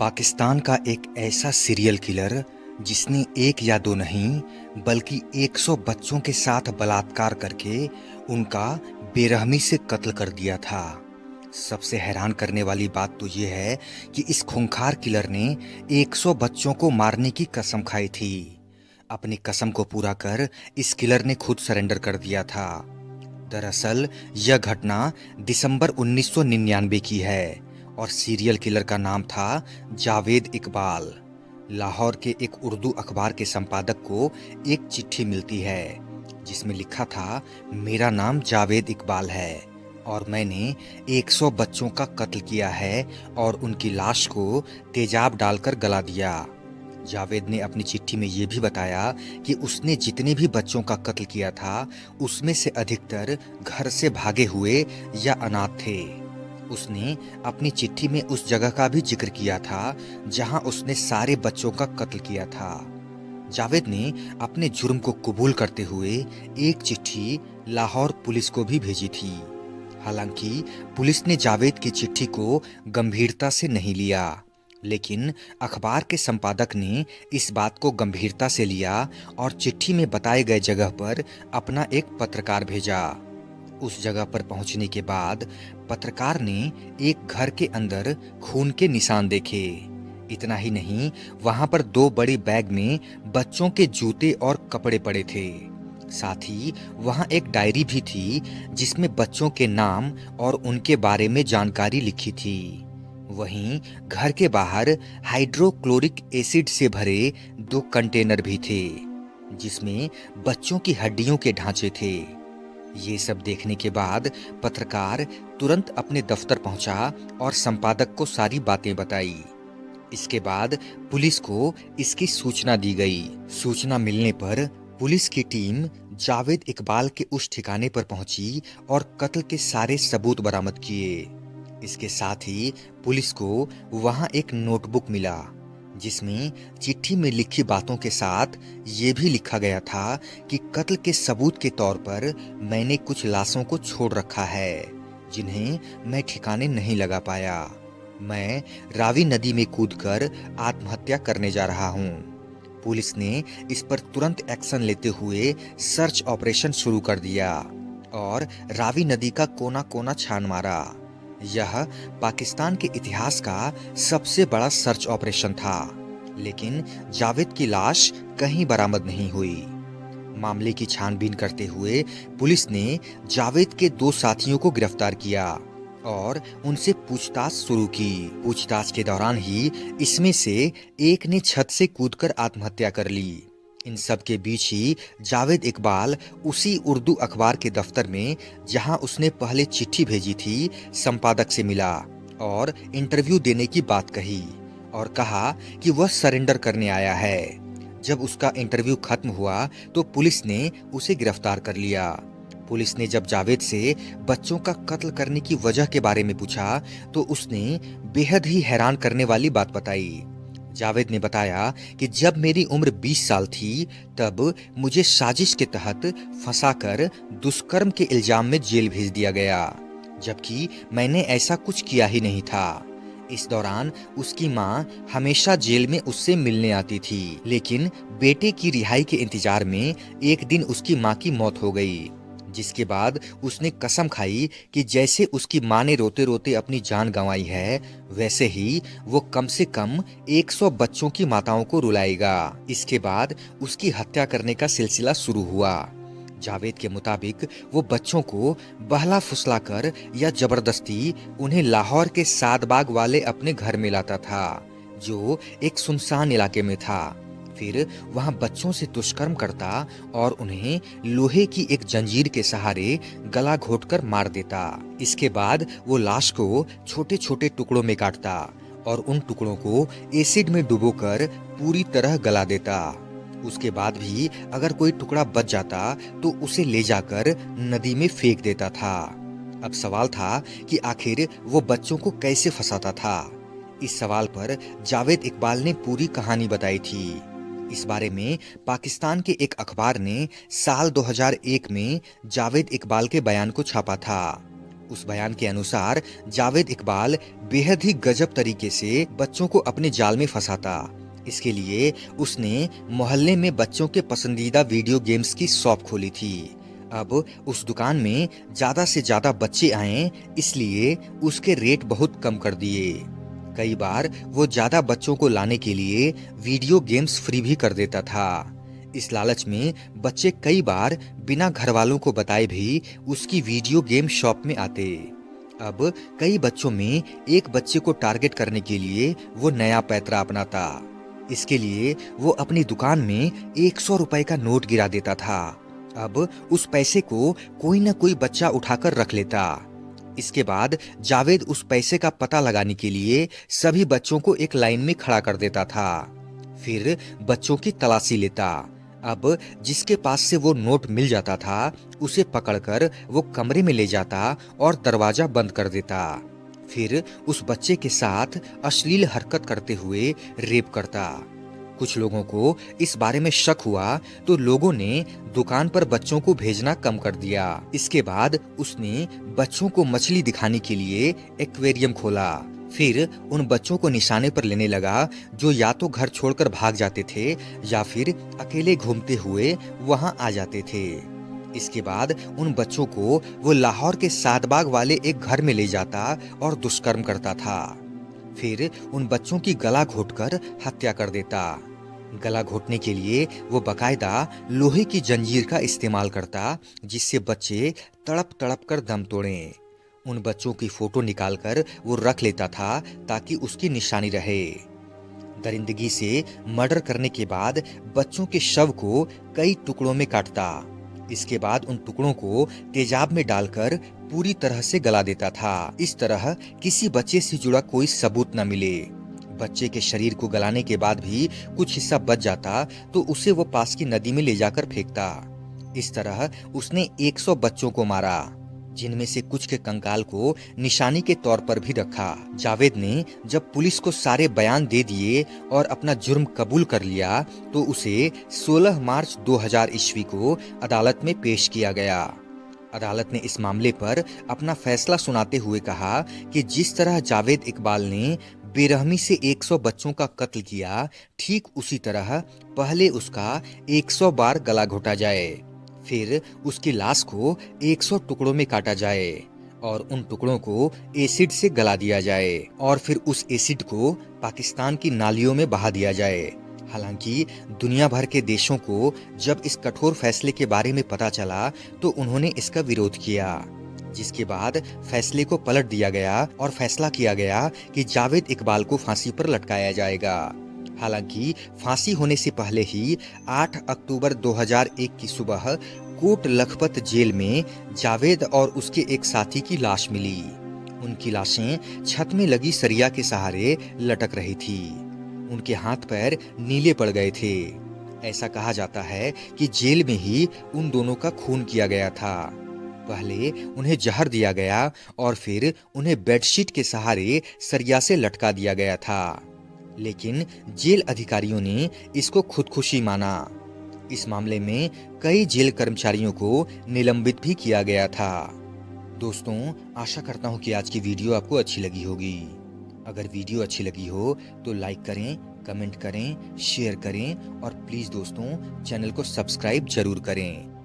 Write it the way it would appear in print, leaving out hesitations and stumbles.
पाकिस्तान का एक ऐसा सीरियल किलर जिसने एक या दो नहीं बल्कि 100 बच्चों के साथ बलात्कार करके उनका बेरहमी से कत्ल कर दिया था। सबसे हैरान करने वाली बात तो ये है कि इस खूंखार किलर ने 100 बच्चों को मारने की कसम खाई थी। अपनी कसम को पूरा कर इस किलर ने खुद सरेंडर कर दिया था। दरअसल यह घटना दिसंबर 1999 की है और सीरियल किलर का नाम था जावेद इकबाल। लाहौर के एक उर्दू अखबार के संपादक को एक चिट्ठी मिलती है जिसमें लिखा था, मेरा नाम जावेद इकबाल है और मैंने 100 बच्चों का कत्ल किया है और उनकी लाश को तेजाब डालकर गला दिया। जावेद ने अपनी चिट्ठी में यह भी बताया कि उसने जितने भी बच्चों का कत्ल किया था उसमें से अधिकतर घर से भागे हुए या अनाथ थे। उसने अपनी चिट्ठी में उस जगह का भी जिक्र किया था जहां उसने सारे बच्चों का कत्ल किया था। जावेद ने अपने जुर्म को कबूल करते हुए एक चिट्ठी लाहौर पुलिस को भी भेजी थी। हालांकि पुलिस ने जावेद की चिट्ठी को गंभीरता से नहीं लिया, लेकिन अखबार के संपादक ने इस बात को गंभीरता से लिया और चिट्ठी में बताए गए जगह पर अपना एक पत्रकार भेजा। उस जगह पर पहुंचने के बाद पत्रकार ने एक घर के अंदर खून के निशान देखे। इतना ही नहीं, वहां पर दो बड़े बैग में बच्चों के जूते और कपड़े पड़े थे। साथ ही वहां एक डायरी भी थी जिसमें बच्चों के नाम और उनके बारे में जानकारी लिखी थी। वहीं घर के बाहर हाइड्रोक्लोरिक एसिड से भरे दो कंटेनर भी थे जिसमें बच्चों की हड्डियों के ढांचे थे। ये सब देखने के बाद पत्रकार तुरंत अपने दफ्तर पहुंचा और संपादक को सारी बातें बताई। इसके बाद पुलिस को इसकी सूचना दी गई। सूचना मिलने पर पुलिस की टीम जावेद इकबाल के उस ठिकाने पर पहुंची और कत्ल के सारे सबूत बरामद किए। इसके साथ ही पुलिस को वहां एक नोटबुक मिला जिसमें चिट्ठी में लिखी बातों के साथ ये भी लिखा गया था कि कत्ल के सबूत के तौर पर मैंने कुछ लाशों को छोड़ रखा है जिन्हें मैं ठिकाने नहीं लगा पाया। मैं रावी नदी में कूदकर आत्महत्या करने जा रहा हूँ। पुलिस ने इस पर तुरंत एक्शन लेते हुए सर्च ऑपरेशन शुरू कर दिया और रावी नदी का कोना कोना छान मारा। यह पाकिस्तान के इतिहास का सबसे बड़ा सर्च ऑपरेशन था, लेकिन जावेद की लाश कहीं बरामद नहीं हुई। मामले की छानबीन करते हुए पुलिस ने जावेद के दो साथियों को गिरफ्तार किया और उनसे पूछताछ शुरू की। पूछताछ के दौरान ही इसमें से एक ने छत से कूदकर आत्महत्या कर ली। इन सब के बीच ही जावेद इकबाल उसी उर्दू अखबार के दफ्तर में जहां उसने पहले चिट्ठी भेजी थी संपादक से मिला और इंटरव्यू देने की बात कही और कहा कि वह सरेंडर करने आया है। जब उसका इंटरव्यू खत्म हुआ तो पुलिस ने उसे गिरफ्तार कर लिया। पुलिस ने जब जावेद से बच्चों का कत्ल करने की वजह के बारे में पूछा तो उसने बेहद ही हैरान करने वाली बात बताई। जावेद ने बताया कि जब मेरी उम्र 20 साल थी तब मुझे साजिश के तहत फंसाकर दुष्कर्म के इल्जाम में जेल भेज दिया गया, जबकि मैंने ऐसा कुछ किया ही नहीं था। इस दौरान उसकी मां हमेशा जेल में उससे मिलने आती थी, लेकिन बेटे की रिहाई के इंतजार में एक दिन उसकी मां की मौत हो गई, जिसके बाद उसने कसम खाई कि जैसे उसकी मां ने रोते रोते अपनी जान गंवाई है वैसे ही वो कम से कम 100 बच्चों की माताओं को रुलाएगा। इसके बाद उसकी हत्या करने का सिलसिला शुरू हुआ। जावेद के मुताबिक वो बच्चों को बहला फुसला कर या जबरदस्ती उन्हें लाहौर के सादबाग वाले अपने घर में लाता था, जो एक सुनसान इलाके में था। फिर वहां बच्चों से दुष्कर्म करता और उन्हें लोहे की एक जंजीर के सहारे गला घोंटकर मार देता। इसके बाद वो लाश को छोटे छोटे टुकड़ों में काटता और उन टुकड़ों को एसिड में डुबोकर पूरी तरह गला देता। उसके बाद भी अगर कोई टुकड़ा बच जाता तो उसे ले जाकर नदी में फेंक देता था। अब सवाल था कि आखिर वो बच्चों को कैसे फंसाता था। इस सवाल पर जावेद इकबाल ने पूरी कहानी बताई थी। इस बारे में पाकिस्तान के एक अखबार ने साल 2001 में जावेद इकबाल के बयान को छापा था। उस बयान के अनुसार जावेद इकबाल बेहद ही गजब तरीके से बच्चों को अपने जाल में फंसाता। इसके लिए उसने मोहल्ले में बच्चों के पसंदीदा वीडियो गेम्स की शॉप खोली थी। अब उस दुकान में ज्यादा से ज्यादा बच्चे आए, इसलिए उसके रेट बहुत कम कर दिए। कई बार वो ज्यादा बच्चों को लाने के लिए वीडियो गेम्स फ्री भी कर देता था। इस लालच में बच्चे कई बार बिना घर वालों को बताए भी उसकी वीडियो गेम शॉप में आते। अब कई बच्चों में एक बच्चे को टारगेट करने के लिए वो नया पैतरा अपनाता। इसके लिए वो अपनी दुकान में 100 रुपए का नोट गिरा देता था। अब उस पैसे को कोई ना कोई बच्चा उठाकर रख लेता। इसके बाद जावेद उस पैसे का पता लगाने के लिए सभी बच्चों को एक लाइन में खड़ा कर देता था। फिर बच्चों की तलाशी लेता। अब जिसके पास से वो नोट मिल जाता था, उसे पकड़कर वो कमरे में ले जाता और दरवाजा बंद कर देता। फिर उस बच्चे के साथ अश्लील हरकत करते हुए रेप करता। कुछ लोगों को इस बारे में शक हुआ तो लोगों ने दुकान पर बच्चों को भेजना कम कर दिया। इसके बाद उसने बच्चों को मछली दिखाने के लिए एक्वेरियम खोला। फिर उन बच्चों को निशाने पर लेने लगा जो या तो घर छोड़कर भाग जाते थे या फिर अकेले घूमते हुए वहां आ जाते थे। इसके बाद उन बच्चों को वो लाहौर के सादबाग वाले एक घर में ले जाता और दुष्कर्म करता था। फिर उन बच्चों की गला घोटकर हत्या कर देता। गला घोटने के लिए वो बकायदा लोहे की जंजीर का इस्तेमाल करता, जिससे बच्चे तड़प तड़प कर दम तोड़ें। उन बच्चों की फोटो निकालकर वो रख लेता था ताकि उसकी निशानी रहे। दरिंदगी से मर्डर करने के बाद बच्चों के शव को कई टुकड़ों में काटता। इसके बाद उन टुकड़ों को तेजाब में डालकर पूरी तरह से गला देता था। इस तरह किसी बच्चे से जुड़ा कोई सबूत न मिले। बच्चे के शरीर को गलाने के बाद भी कुछ हिस्सा बच जाता तो उसे वो पास की नदी में ले जाकर फेंकता। इस तरह उसने 100 बच्चों को मारा, जिनमें से कुछ के कंकाल को निशानी के तौर पर भी रखा। जावेद ने जब पुलिस को सारे बयान दे दिए और अपना जुर्म कबूल कर लिया तो उसे 16 मार्च 2000 ईस्वी को अदालत में पेश किया गया। अदालत ने इस मामले पर अपना फैसला सुनाते हुए कहा कि जिस तरह जावेद इकबाल ने बेरहमी से 100 बच्चों का कत्ल किया, ठीक उसी तरह पहले उसका 100 बार गला घोटा जाए, फिर उसकी लाश को 100 टुकड़ों में काटा जाए और उन टुकड़ों को एसिड से गला दिया जाए और फिर उस एसिड को पाकिस्तान की नालियों में बहा दिया जाए। हालांकि दुनिया भर के देशों को जब इस कठोर फैसले के बारे में पता चला तो उन्होंने इसका विरोध किया, जिसके बाद फैसले को पलट दिया गया और फैसला किया गया कि जावेद इकबाल को फांसी पर लटकाया जाएगा। हालांकि फांसी होने से पहले ही 8 अक्टूबर 2001 की सुबह कोट लखपत जेल में जावेद और उसके एक साथी की लाश मिली। उनकी लाशें छत में लगी सरिया के सहारे लटक रही थी। उनके हाथ पैर नीले पड़ गए थे। ऐसा कहा जाता है कि जेल में ही उन दोनों का खून किया गया था। पहले उन्हें जहर दिया गया और फिर उन्हें बेडशीट के सहारे सरिया से लटका दिया गया था, लेकिन जेल अधिकारियों ने इसको खुदकुशी माना। इस मामले में कई जेल कर्मचारियों को निलंबित भी किया गया था। दोस्तों, आशा करता हूँ कि आज की वीडियो आपको अच्छी लगी होगी। अगर वीडियो अच्छी लगी हो तो लाइक करें, कमेंट करें, शेयर करें और प्लीज़ दोस्तों चैनल को सब्सक्राइब जरूर करें।